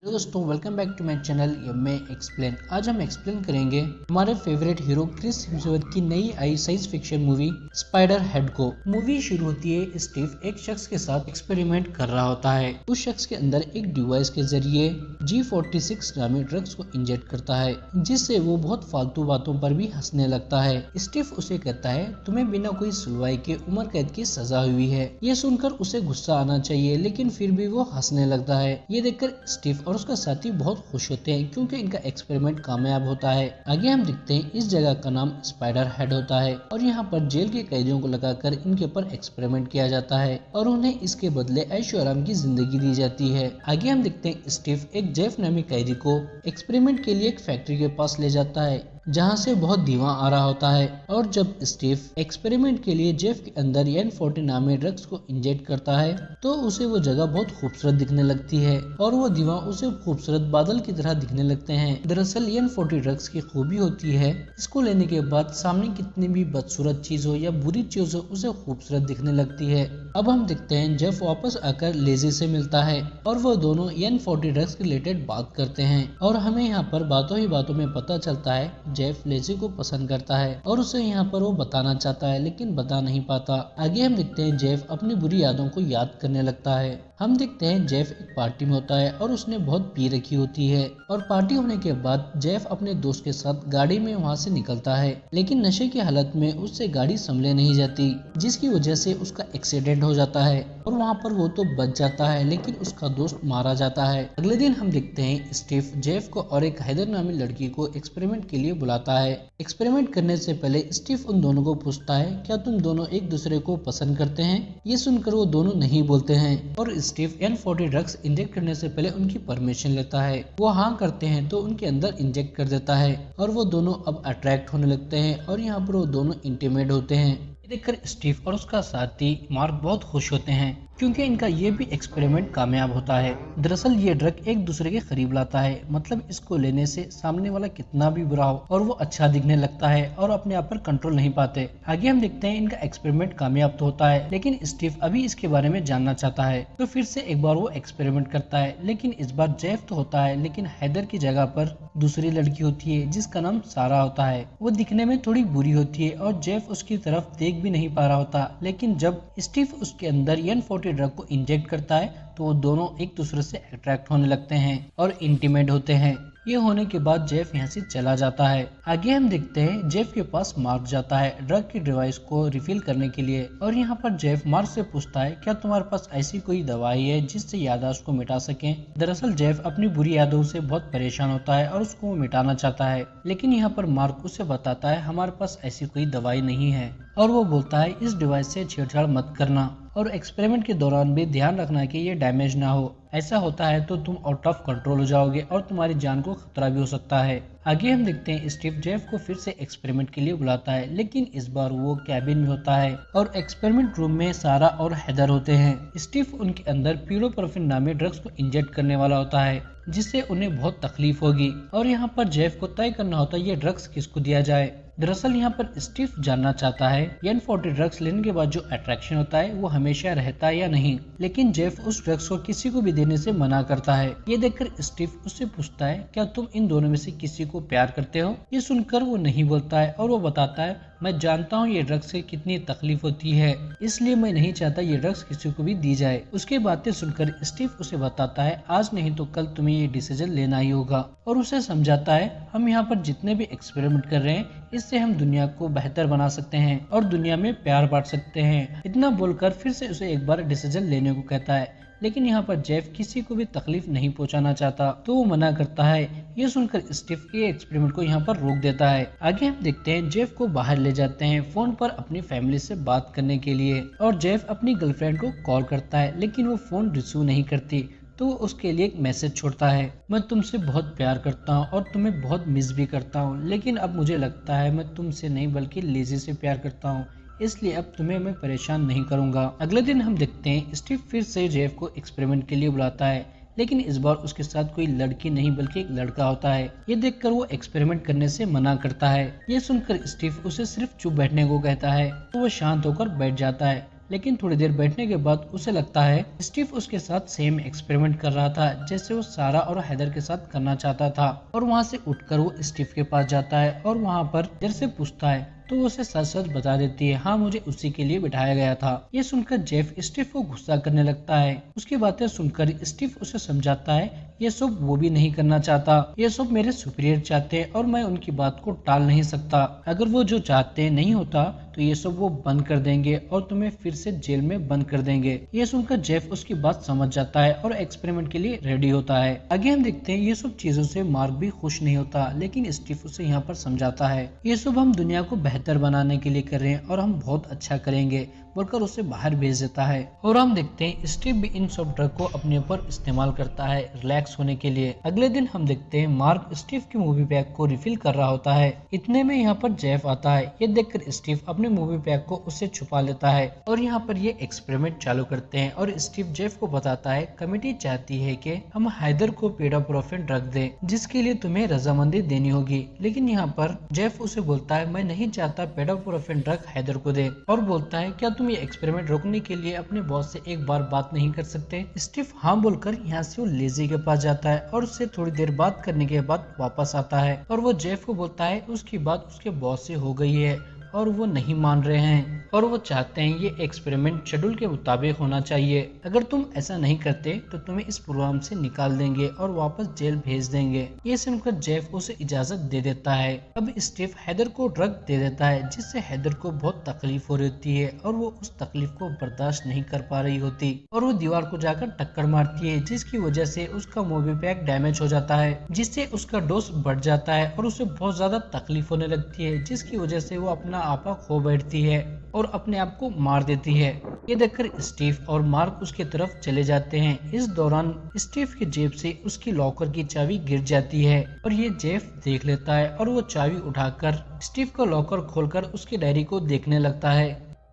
Hello दोस्तों, welcome back to my channel MA explain. आज हम एक्सप्लेन करेंगे हमारे फेवरेट हीरो क्रिस हेम्सवर्थ की नई आई science fiction movie Spiderhead को। मूवी शुरू होती है, स्टीव एक शख्स के साथ एक्सपेरिमेंट कर रहा होता है। उस शख्स के अंदर एक डिवाइस के जरिए G46 नामी ड्रग्स को इंजेक्ट करता है, जिससे वो बहुत फालतू बातों पर भी हंसने लगता है। स्टीव उसे कहता है, तुम्हें बिना कोई सुनवाई के उम्र कैद की सजा हुई है। ये सुनकर उसे गुस्सा आना चाहिए, लेकिन फिर भी वो हंसने लगता है। ये देखकर स्टीव और उसका साथी बहुत खुश होते हैं, क्योंकि इनका एक्सपेरिमेंट कामयाब होता है। आगे हम देखते हैं इस जगह का नाम स्पाइडर हेड होता है और यहाँ पर जेल के कैदियों को लगाकर इनके ऊपर एक्सपेरिमेंट किया जाता है और उन्हें इसके बदले ऐशो आराम की जिंदगी दी जाती है। आगे हम देखते हैं स्टीव एक जेफ नामी कैदी को एक्सपेरिमेंट के लिए एक फैक्ट्री के पास ले जाता है, जहाँ से बहुत धुआं आ रहा होता है। और जब स्टीव एक्सपेरिमेंट के लिए जेफ के अंदर N40 नामी ड्रग्स को इंजेक्ट करता है, तो उसे वो जगह बहुत खूबसूरत दिखने लगती है और वो धुआं उसे खूबसूरत बादल की तरह दिखने लगते हैं। दरअसल N40 ड्रग्स की खूबी होती है, इसको लेने के बाद सामने कितनी भी बदसूरत चीज हो या बुरी चीज हो, उसे खूबसूरत दिखने लगती है। अब हम देखते हैं जेफ वापस आकर लेजी से मिलता है और वो दोनों N40 ड्रग्स के रिलेटेड बात करते हैं और हमें यहाँ पर बातों ही बातों में पता चलता है जेफ लेजी को पसंद करता है और उसे यहाँ पर वो बताना चाहता है, लेकिन बता नहीं पाता। आगे हम देखते हैं जेफ अपनी बुरी यादों को याद करने लगता है। हम देखते हैं जेफ एक पार्टी में होता है और उसने बहुत पी रखी होती है और पार्टी होने के बाद जेफ अपने दोस्त के साथ गाड़ी में वहाँ से निकलता है, लेकिन नशे की हालत में उससे गाड़ी संभले नहीं जाती, जिसकी वजह से उसका एक्सीडेंट हो जाता है और वहाँ पर वो तो बच जाता है, लेकिन उसका दोस्त मारा जाता है। अगले दिन हम देखते हैं स्टीव जेफ को और एक हैदर नामी लड़की को एक्सपेरिमेंट के लिए बुलाता है। एक्सपेरिमेंट करने से पहले स्टीव उन दोनों को पूछता है, क्या तुम दोनों एक दूसरे को पसंद करते हैं? ये सुनकर वो दोनों नहीं बोलते हैं और स्टीव N40 ड्रग्स इंजेक्ट करने से पहले उनकी परमिशन लेता है। वो हाँ करते हैं तो उनके अंदर इंजेक्ट कर देता है और वो दोनों अब अट्रैक्ट होने लगते हैं और यहाँ पर वो दोनों इंटीमेट होते हैं। देखकर स्टीव और उसका साथी मार्क बहुत खुश होते हैं, क्योंकि इनका ये भी एक्सपेरिमेंट कामयाब होता है। दरअसल ये ड्रग एक दूसरे के करीब लाता है, मतलब इसको लेने से सामने वाला कितना भी बुरा हो और वो अच्छा दिखने लगता है और अपने आप पर कंट्रोल नहीं पाते। आगे हम देखते हैं इनका एक्सपेरिमेंट कामयाब तो होता है, लेकिन स्टीव अभी इसके बारे में जानना चाहता है, तो फिर से एक बार वो एक्सपेरिमेंट करता है, लेकिन इस बार जेफ तो होता है, लेकिन हैदर की जगह पर दूसरी लड़की होती है जिसका नाम सारा होता है। वो दिखने में थोड़ी बुरी होती है और जेफ उसकी तरफ देख भी नहीं पा रहा होता, लेकिन जब स्टीव उसके अंदर N40 ड्रग को इंजेक्ट करता है तो वो दोनों एक दूसरे से अट्रैक्ट होने लगते हैं और इंटीमेट होते हैं। ये होने के बाद जेफ यहाँ से चला जाता है। आगे हम देखते हैं जेफ के पास मार्क जाता है ड्रग की डिवाइस को रिफिल करने के लिए और यहाँ पर जेफ मार्क से पूछता है, क्या तुम्हारे पास ऐसी कोई दवाई है जिससे याददाश्त को मिटा सके? दरअसल जेफ अपनी बुरी यादों से बहुत परेशान होता है और उसको मिटाना चाहता है, लेकिन यहाँ पर मार्क उसे बताता है हमारे पास ऐसी कोई दवाई नहीं है और वो बोलता है इस डिवाइस से छेड़छाड़ मत करना और एक्सपेरिमेंट के दौरान भी ध्यान रखना कि ये डैमेज ना हो। ऐसा होता है तो तुम आउट ऑफ कंट्रोल हो जाओगे और तुम्हारी जान को खतरा भी हो सकता है। आगे हम देखते हैं स्टीव जेफ को फिर से एक्सपेरिमेंट के लिए बुलाता है, लेकिन इस बार वो कैबिन में होता है और एक्सपेरिमेंट रूम में सारा और हैदर होते हैं। स्टीव उनके अंदर प्यूरोपर्फिन नामी ड्रग्स को इंजेक्ट करने वाला होता है, जिससे उन्हें बहुत तकलीफ होगी और यहाँ पर जेफ को तय करना होता है ये ड्रग्स किसको दिया जाए। दरअसल यहाँ पर स्टीव जानना चाहता है N40 ड्रग्स लेने के बाद जो अट्रैक्शन होता है वो हमेशा रहता है या नहीं, लेकिन जेफ उस ड्रग्स को किसी को भी देने से मना करता है। ये देखकर स्टीव उससे पूछता है, क्या तुम इन दोनों में से किसी को प्यार करते हो? ये सुनकर वो नहीं बोलता है और वो बताता है, मैं जानता हूँ ये ड्रग्स से कितनी तकलीफ होती है, इसलिए मैं नहीं चाहता ये ड्रग्स किसी को भी दी जाए। उसके बातें सुनकर स्टीव उसे बताता है, आज नहीं तो कल तुम्हें ये डिसीजन लेना ही होगा और उसे समझाता है, हम यहाँ पर जितने भी एक्सपेरिमेंट कर रहे हैं इससे हम दुनिया को बेहतर बना सकते हैं और दुनिया में प्यार बांट सकते हैं। इतना बोलकर फिर से उसे एक बार डिसीजन लेने को कहता है, लेकिन यहाँ पर जेफ किसी को भी तकलीफ नहीं पहुंचाना चाहता, तो वो मना करता है। ये सुनकर स्टीव के एक्सपेरिमेंट को यहाँ पर रोक देता है। आगे हम देखते हैं जेफ को बाहर ले जाते हैं फोन पर अपनी फैमिली से बात करने के लिए और जेफ अपनी गर्लफ्रेंड को कॉल करता है, लेकिन वो फोन रिसीव नहीं करती, तो वो उसके लिए एक मैसेज छोड़ता है, मैं तुमसे बहुत प्यार करता हूँ और तुम्हें बहुत मिस भी करता हूँ, लेकिन अब मुझे लगता है मैं तुमसे नहीं बल्कि लेजी से प्यार करता हूँ, इसलिए अब तुम्हें मैं परेशान नहीं करूंगा। अगले दिन हम देखते हैं स्टीव फिर से जेफ को एक्सपेरिमेंट के लिए बुलाता है, लेकिन इस बार उसके साथ कोई लड़की नहीं बल्कि एक लड़का होता है। ये देखकर वो एक्सपेरिमेंट करने से मना करता है। ये सुनकर स्टीव उसे सिर्फ चुप बैठने को कहता है, तो वो शांत होकर बैठ जाता है, लेकिन थोड़ी देर बैठने के बाद उसे लगता है स्टीव उसके साथ सेम एक्सपेरिमेंट कर रहा था जैसे वो सारा और हैदर के साथ करना चाहता था। और वहाँ से उठकर वो स्टीव के पास जाता है और वहाँ पर हैदर से पूछता है तो वो उसे सच सच बता देती है, हाँ मुझे उसी के लिए बिठाया गया था। ये सुनकर जेफ स्टीव को गुस्सा करने लगता है। उसकी बातें सुनकर स्टीव उसे समझाता है ये सब वो भी नहीं करना चाहता, ये सब मेरे सुपीरियर चाहते हैं और मैं उनकी बात को टाल नहीं सकता। अगर वो जो चाहते नहीं होता तो ये सब वो बंद कर देंगे और तुम्हें फिर से जेल में बंद कर देंगे। ये सुनकर जेफ उसकी बात समझ जाता है और एक्सपेरिमेंट के लिए रेडी होता है। आगे हम देखते हैं ये सब चीजों से मार्क भी खुश नहीं होता, लेकिन स्टीव उसे यहाँ पर समझाता है ये सब हम दुनिया को बेहतर बनाने के लिए कर रहे हैं और हम बहुत अच्छा करेंगे बोलकर उसे बाहर भेज देता है। और हम देखते हैं स्टीव भी इन सब ड्रग को अपने ऊपर इस्तेमाल करता है रिलैक्स होने के लिए। अगले दिन हम देखते हैं मार्क स्टीव की मूवी पैक को रिफिल कर रहा होता है। इतने में यहाँ पर जेफ आता है। ये देखकर स्टीव अपने मूवी पैक को उससे छुपा लेता है और यहाँ पर ये एक्सपेरिमेंट चालू करते हैं। और स्टीव जेफ को बताता है कमेटी चाहती है कि हम हैदर को पेडाप्रोफेन ड्रग दें जिसके लिए तुम्हें रजामंदी देनी होगी। लेकिन यहाँ पर जेफ उसे बोलता है मैं नहीं चाहता पेडाप्रोफेन ड्रग हैदर को दे और बोलता है क्या तुम ये एक्सपेरिमेंट रोकने के लिए अपने बॉस से एक बार बात नहीं कर सकते। स्टीव हाँ बोलकर यहाँ से वो लेजी के पास जाता है और उससे थोड़ी देर बात करने के बाद वापस आता है और वो जेफ को बोलता है उसकी बात उसके बॉस से हो गई है और वो नहीं मान रहे हैं और वो चाहते हैं ये एक्सपेरिमेंट शेड्यूल के मुताबिक होना चाहिए। अगर तुम ऐसा नहीं करते तो तुम्हें इस प्रोग्राम से निकाल देंगे और वापस जेल भेज देंगे। ये सुनकर जेफ उसे इजाजत दे देता है। अब स्टीव हैदर को ड्रग दे देता है जिससे हैदर को बहुत तकलीफ हो रही होती है और वो उस तकलीफ को बर्दाश्त नहीं कर पा रही होती और वो दीवार को जाकर टक्कर मारती है जिसकी वजह से उसका मूवी पैक डैमेज हो जाता है जिससे उसका डोज बढ़ जाता है और उसे बहुत ज्यादा तकलीफ होने लगती है जिसकी वजह से वो अपना आपा खो बैठती है और अपने आप को मार देती है। ये देखकर स्टीव और मार्क उसकी तरफ चले जाते हैं। इस दौरान स्टीव की जेब से उसकी लॉकर की चाबी गिर जाती है और ये जेफ देख लेता है और वो चाबी उठाकर स्टीव का लॉकर खोलकर उसकी डायरी को देखने लगता है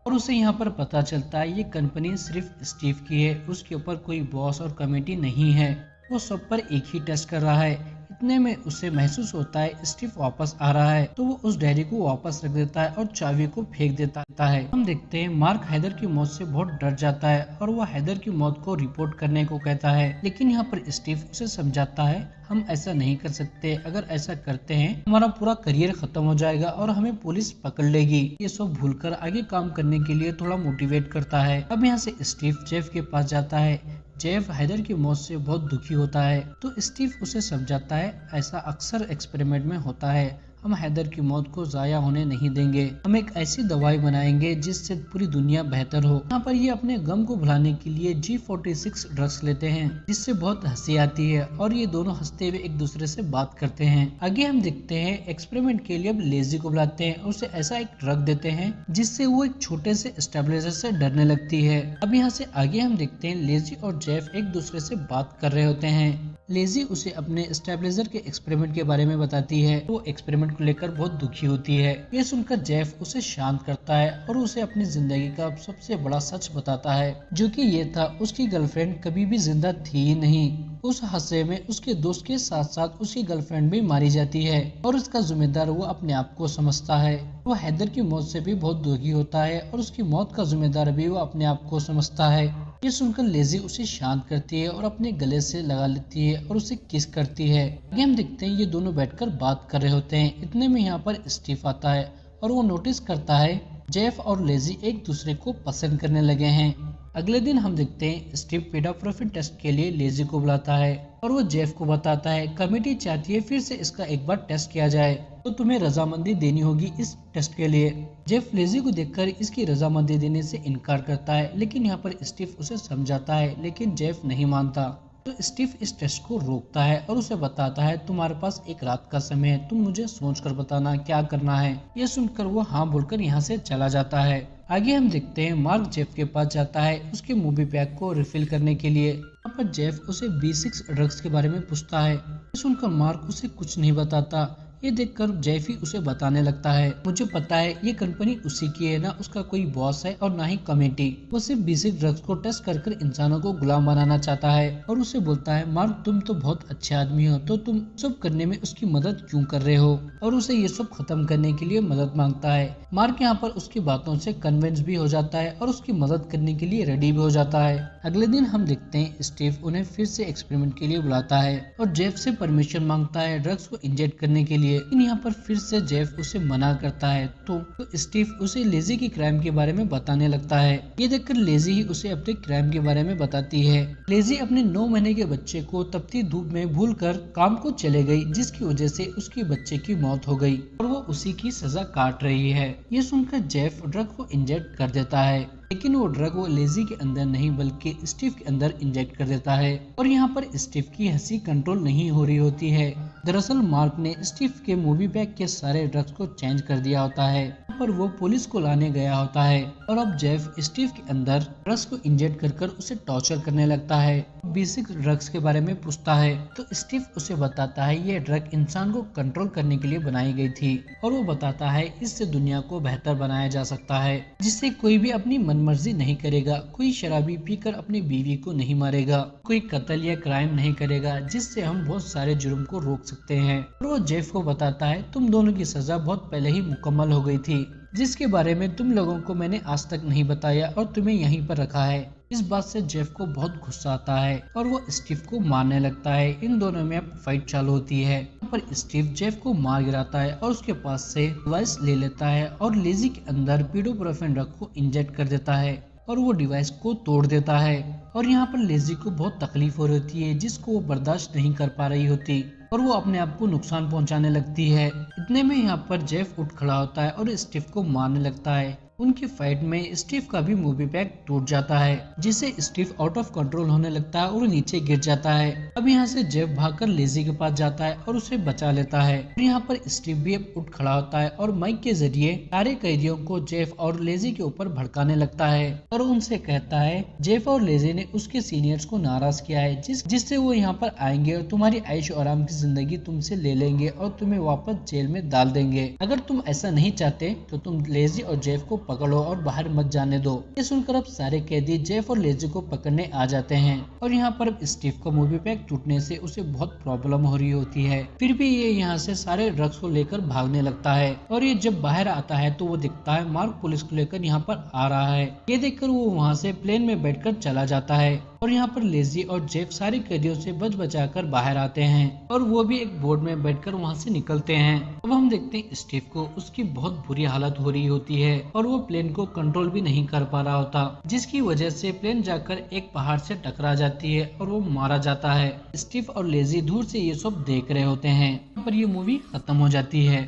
और उसे यहाँ पर पता चलता है ये कंपनी सिर्फ स्टीव की है, उसके ऊपर कोई बॉस और कमेटी नहीं है, वो सब पर एक ही टेस्ट कर रहा है। इतने में उसे महसूस होता है स्टीव वापस आ रहा है तो वो उस डायरी को वापस रख देता है और चाबी को फेंक देता है। हम देखते हैं मार्क हैदर की मौत से बहुत डर जाता है और वो हैदर की मौत को रिपोर्ट करने को कहता है, लेकिन यहाँ पर स्टीव उसे समझाता है हम ऐसा नहीं कर सकते, अगर ऐसा करते हैं हमारा पूरा करियर खत्म हो जाएगा और हमें पुलिस पकड़ लेगी। ये सब भूलकर आगे काम करने के लिए थोड़ा मोटिवेट करता है। अब यहाँ से स्टीव जेफ के पास जाता है। जेफ हैदर की मौत से बहुत दुखी होता है तो स्टीव उसे समझाता है ऐसा अक्सर एक्सपेरिमेंट में होता है, हम हैदर की मौत को जाया होने नहीं देंगे, हम एक ऐसी दवाई बनाएंगे जिससे पूरी दुनिया बेहतर हो। यहाँ पर ये अपने गम को भुलाने के लिए G46 ड्रग्स लेते हैं जिससे बहुत हंसी आती है और ये दोनों हंसते हुए एक दूसरे से बात करते हैं। आगे हम देखते हैं एक्सपेरिमेंट के लिए अब लेजी को बुलाते हैं और उसे ऐसा एक ड्रग देते हैं जिससे वो एक छोटे से स्टेबलाइजर से डरने लगती है। अब यहाँ से आगे हम देखते हैं लेजी और जेफ एक दूसरे से बात कर रहे होते हैं। लेजी उसे अपने स्टेबलाइजर के एक्सपेरिमेंट के बारे में बताती है, वो एक्सपेरिमेंट को लेकर बहुत दुखी होती है। ये सुनकर जेफ उसे शांत करता है और उसे अपनी जिंदगी का सबसे बड़ा सच बताता है जो कि ये था उसकी गर्लफ्रेंड कभी भी जिंदा थी ही नहीं। उस हादसे में उसके दोस्त के साथ साथ उसकी गर्लफ्रेंड भी मारी जाती है और उसका जिम्मेदार वो अपने आप को समझता है। वो हैदर की मौत से भी बहुत दुखी होता है और उसकी मौत का जिम्मेदार भी वो अपने आप को समझता है। ये सुनकर लेजी उसे शांत करती है और अपने गले से लगा लेती है और उसे किस करती है। आगे हम देखते हैं ये दोनों बैठकर बात कर रहे होते हैं। इतने में यहाँ पर स्टीव आता है और वो नोटिस करता है जेफ और लेजी एक दूसरे को पसंद करने लगे हैं। अगले दिन हम देखते हैं स्टीव पेडाप्रोफेन टेस्ट के लिए लेजी को बुलाता है और वो जेफ को बताता है कमेटी चाहती है फिर से इसका एक बार टेस्ट किया जाए तो तुम्हें रजामंदी देनी होगी इस टेस्ट के लिए। जेफ लेजी को देखकर इसकी रजामंदी देने से इनकार करता है, लेकिन यहाँ पर स्टीव उसे समझाता है लेकिन जेफ नहीं मानता। तो स्टीव इस टेस्ट को रोकता है और उसे बताता है तुम्हारे पास एक रात का समय है, तुम मुझे सोचकर बताना क्या करना है। ये सुनकर वो हाँ बोलकर यहाँ से चला जाता है। आगे हम देखते हैं मार्क जेफ के पास जाता है उसके मूवी पैक को रिफिल करने के लिए। यहाँ पर जेफ उसे B6 ड्रग्स के बारे में पूछता है। सुनकर मार्क उसे कुछ नहीं बताता। ये देखकर जेफ ही उसे बताने लगता है, मुझे पता है ये कंपनी उसी की है, ना उसका कोई बॉस है और ना ही कमेटी। वो सिर्फ बेसिक ड्रग्स को टेस्ट कर इंसानों को गुलाम बनाना चाहता है। और उसे बोलता है, मार्क तुम तो बहुत अच्छे आदमी हो, तो तुम सब करने में उसकी मदद क्यों कर रहे हो। और उसे ये सब खत्म करने के लिए मदद मांगता है। मार्क यहाँ पर उसकी बातों से कन्विंस भी हो जाता है और उसकी मदद करने के लिए रेडी भी हो जाता है। अगले दिन हम देखते हैं स्टीव उन्हें फिर से एक्सपेरिमेंट के लिए बुलाता है और जेफ से परमिशन मांगता है ड्रग्स को इंजेक्ट करने के लिए। लेकिन यहाँ पर फिर से जेफ उसे मना करता है। तो स्टीव उसे लेजी की क्राइम के बारे में बताने लगता है। ये देखकर लेजी ही उसे अपने क्राइम के बारे में बताती है। लेजी अपने 9 महीने के बच्चे को तपती धूप में भूलकर काम को चले गई, जिसकी वजह से उसके बच्चे की मौत हो गई और वो उसी की सजा काट रही है। ये सुनकर जेफ ड्रग को इंजेक्ट कर देता है, लेकिन वो ड्रग वो लेजी के अंदर नहीं बल्कि स्टीव के अंदर इंजेक्ट कर देता है। और यहाँ पर स्टीव की हंसी कंट्रोल नहीं हो रही होती है। दरअसल मार्क ने स्टीव के मूवी बैग के सारे ड्रग्स को चेंज कर दिया होता है, पर वो पुलिस को लाने गया होता है। और अब जेफ स्टीव के अंदर ड्रग्स को इंजेक्ट कर उसे टॉर्चर करने लगता है। बेसिक ड्रग्स के बारे में पूछता है तो स्टीव उसे बताता है ये ड्रग इंसान को कंट्रोल करने के लिए बनाई गई थी और वो बताता है इससे दुनिया को बेहतर बनाया जा सकता है, जिससे कोई भी अपनी मनमर्जी नहीं करेगा, कोई शराबी पीकर अपनी बीवी को नहीं मारेगा, कोई कत्ल या क्राइम नहीं करेगा, जिससे हम बहुत सारे जुर्म को रोक सकते हैं। और वो जेफ को बताता है तुम दोनों की सजा बहुत पहले ही मुकम्मल हो गई थी, जिसके बारे में तुम लोगों को मैंने आज तक नहीं बताया और तुम्हें यहीं पर रखा है। इस बात से जेफ को बहुत गुस्सा आता है और वो स्टीव को मारने लगता है। इन दोनों में अब फाइट चालू होती है, पर स्टीव जेफ को मार गिराता है और उसके पास से डिवाइस ले लेता है और लेजी के अंदर पीडोप्रोफेन ड्रग को इंजेक्ट कर देता है और वो डिवाइस को तोड़ देता है। और यहाँ पर लेजी को बहुत तकलीफ हो रही है, जिसको वो बर्दाश्त नहीं कर पा रही होती और वो अपने आप को नुकसान पहुंचाने लगती है। इतने में यहाँ पर जेफ उठ खड़ा होता है और स्टीव को मारने लगता है। उनकी फाइट में स्टीव का भी मूवी बैग टूट जाता है, जिससे स्टीव आउट ऑफ कंट्रोल होने लगता है और नीचे गिर जाता है। अब यहाँ से जेफ भागकर लेजी के पास जाता है और उसे बचा लेता है। और यहाँ पर स्टीव भी अब उठ खड़ा होता है और माइक के जरिए सारे कैदियों को जेफ और लेजी के ऊपर भड़काने लगता है और उनसे कहता है जेफ और लेजी ने उसके सीनियर्स को नाराज किया है, जिससे वो यहाँ पर आएंगे और तुम्हारी ऐश और आराम की जिंदगी तुमसे ले लेंगे और तुम्हें वापस जेल में डाल देंगे। अगर तुम ऐसा नहीं चाहते तो तुम लेजी और जेफ को पकड़ो और बाहर मत जाने दो। ये सुनकर अब सारे कैदी जेफ और लेजी को पकड़ने आ जाते हैं। और यहाँ पर अब स्टीव का मूवी बैग टूटने से उसे बहुत प्रॉब्लम हो रही होती है, फिर भी ये यहाँ से सारे ड्रग्स को लेकर भागने लगता है। और ये जब बाहर आता है तो वो दिखता है मार्क पुलिस को लेकर यहाँ पर आ रहा है। ये देखकर वो वहाँ से प्लेन में बैठकर चला जाता है और यहाँ पर लेजी और जेफ सारे कैदियों से बच बचाकर बाहर आते हैं और वो भी एक बोर्ड में बैठकर वहाँ से निकलते हैं। अब हम देखते हैं स्टीव को उसकी बहुत बुरी हालत हो रही होती है और वो प्लेन को कंट्रोल भी नहीं कर पा रहा होता, जिसकी वजह से प्लेन जाकर एक पहाड़ से टकरा जाती है और वो मारा जाता है। स्टीव और लेजी दूर से ये सब देख रहे होते हैं, पर ये मूवी खत्म हो जाती है।